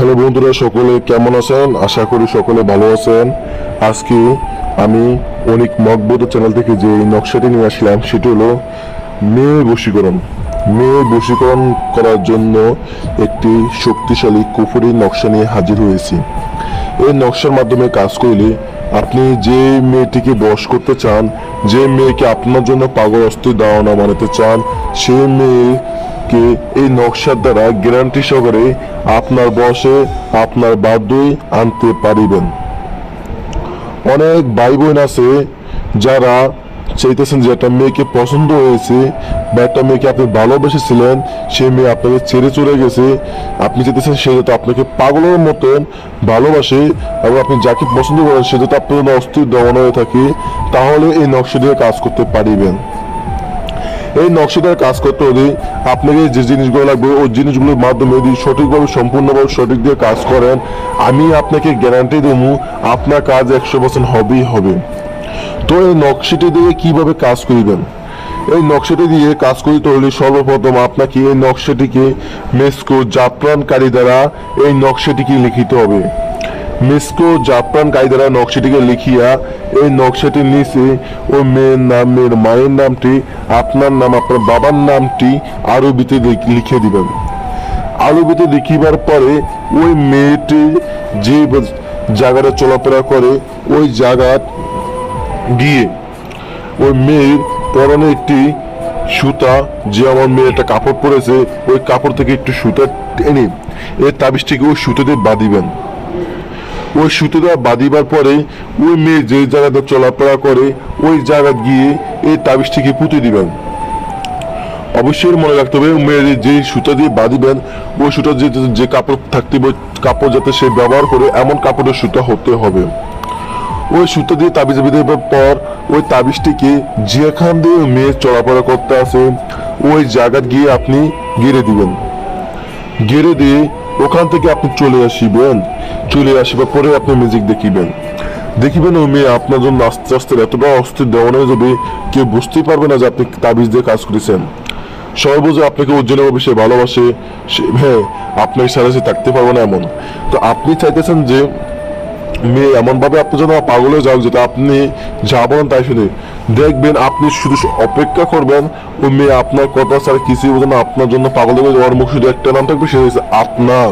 Hello বন্ধুরা, সকলে কেমন আছেন? আশা করি সকলে ভালো আছেন। আজকে আমি অনেক মকবুদ চ্যানেল থেকে যে নকশাটি নিয়ে আসলাম সেটি হলো মেয়ে বশীকরণ। মেয়ে বশীকরণ করার জন্য একটি শক্তিশালী কুফরি নকশা নিয়ে হাজির হয়েছি। এই নকশার মাধ্যমে কাজ করলে আপনি যে মেয়েটিকে বশ করতে চান, যে মেয়েকে আপনার জন্য পাগল অস্থির দাওয়ানা বানাতে চান, সেই মেয়েকে এই নকশার দ্বারা গ্যারান্টি সহকারে আপনার বশে আপনার বাধ্যই আনতে পারিবেন। অনেক ভাই বোন আছে যারা চাইতেছেন যে একটা মেয়েকে পছন্দ হয়েছে বা একটা মেয়েকে আপনি ভালোবেসেছিলেন, সে মেয়ে আপনাকে ছেড়ে চলে গেছে, আপনি চাইতেছেন সে যাতে আপনাকে পাগলের মতন ভালোবাসে এবং আপনি যাকে পছন্দ করেন সে যাতে আপনার জন্য অস্থির দমন হয়ে থাকে, তাহলে এই নকশা দিয়ে কাজ করতে পারিবেন। এই নকশাটার কাজ করতে হলে আপনাকে যে জিনিসগুলো লাগবে ওই জিনিসগুলোর মাধ্যমে যদি সঠিকভাবে সম্পূর্ণভাবে সঠিক দিয়ে কাজ করেন, আমি আপনাকে গ্যারান্টি দেবো আপনার কাজ 100% হবেই হবে। তো এই নকশাটি দিয়ে কিভাবে কাজ করিবেন? এই নকশাটি দিয়ে কাজ করিতে হলে সর্বপ্রথম আপনাকে এই নকশাটিকে মেসকো জাফরানকারী দ্বারা এই নকশাটিকে লিখিতে হবে। মেসকো জাফরানকারী দ্বারা নকশাটিকে লিখিয়া এই নকশাটির নিচে ওই মেয়ের নাম, মেয়ের মায়ের নামটি, আপনার নাম, আপনার বাবার নামটি আরবিতে লিখে দিবেন। আরবিতে লিখিবার পরে ওই মেয়েটি যে জায়গাটা চলাফেরা করে ওই জায়গা গিয়ে ওই মেয়ের পরনে একটি সুতা, যে আমার মেয়ে একটা কাপড় পরেছে ওই কাপড় থেকে একটু সুতা টেনে এই তাবিজটিকে ওই সুতোতে বাঁধিবেন। ওই সুতোটা বাঁধিবার পরে ওই মেয়ে যে জায়গাতে চলাফেরা করে ওই জায়গা গিয়ে এই তাবিজটিকে পুঁতে দিবেন। অবশ্যই মনে রাখতে হবে মেয়ের যে সুতা দিয়ে বাঁধিবেন ওই সুতা যে কাপড় থাকতে হবে কাপড় যাতে সে ব্যবহার করে এমন কাপড়ের সুতা হতে হবে। ওই সুতো দিয়ে তাবিজ বেঁধে দেওয়ার পর ওই তাবিজটিকে যেখান দিয়ে মেয়ে চলাফেরা করতে আসে ওই জায়গা গিয়ে আপনি গেড়ে দিবেন। গেড়ে দিয়ে ওখান থেকে আপনি চলে আসিবেন। চলে আসিবার পরে আপনি ম্যাজিক দেখিবেন ওই মেয়ে আপনার জন্য আস্তে আস্তে এতটা অস্থির দেওয়ানো হয়ে যাবে কেউ বুঝতেই পারবে না যে আপনি তাবিজ দিয়ে কাজ করেছেন। সর্বোচ্চ আপনাকে উজ্জ্বলভাবে সে ভালোবাসে, সে হ্যাঁ আপনার সারা সে থাকতে পারবে না এমন। তো আপনি চাইতেছেন যে মেয়ে এমন ভাবে আপনার জন্য পাগল হয়ে যাও যেটা আপনি যা বলেন তাই শুনে দেখবেন, আপনি শুধু অপেক্ষা করবেন ওই মেয়ে আপনার কথা ছাড়া কিছুই বোঝে না, আপনার জন্য পাগল হয়ে ওর মুখে শুধু একটা নাম থাকবে, সেটা হচ্ছে আপনার।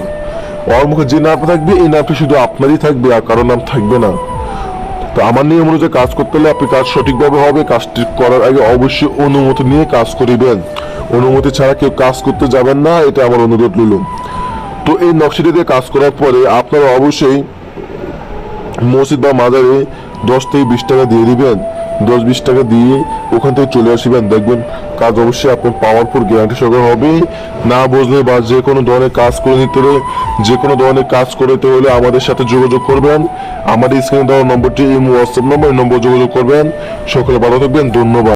ওর মুখে যে নামটা থাকবে এই নামটা শুধু আপনারই থাকবে, আর কারোর নাম থাকবে না। তো আমার নিয়ম অনুযায়ী কাজ করতে হলে আপনি কাজ সঠিকভাবে হবে। কাজটি করার আগে অবশ্যই অনুমতি নিয়ে কাজ করিবেন। অনুমতি ছাড়া কেউ কাজ করতে যাবেন না, এটা আমার অনুরোধ রইল। তো এই নকশাটি দিয়ে কাজ করার পরে আপনারা অবশ্যই মসজিদ বা মাজারে 10 থেকে 20 টাকা দিয়ে দিবেন। 10-20 টাকা দিয়ে ওখান থেকে চলে আসবেন, দেখবেন কাজ অবশ্যই আপনার পাওয়ারফুল গ্যারান্টি সহকারে হবে। না বুঝলে বা যে কোনো ধরনের কাজ করে নিতে হলে, যে কোনো ধরনের কাজ করতে হলে আমাদের সাথে যোগাযোগ করবেন। আমাদের স্ক্রিনে দেওয়া নম্বরটি এই হোয়াটসঅ্যাপ নম্বর, এই নম্বর যোগাযোগ করবেন। সকলে ভালো থাকবেন, ধন্যবাদ।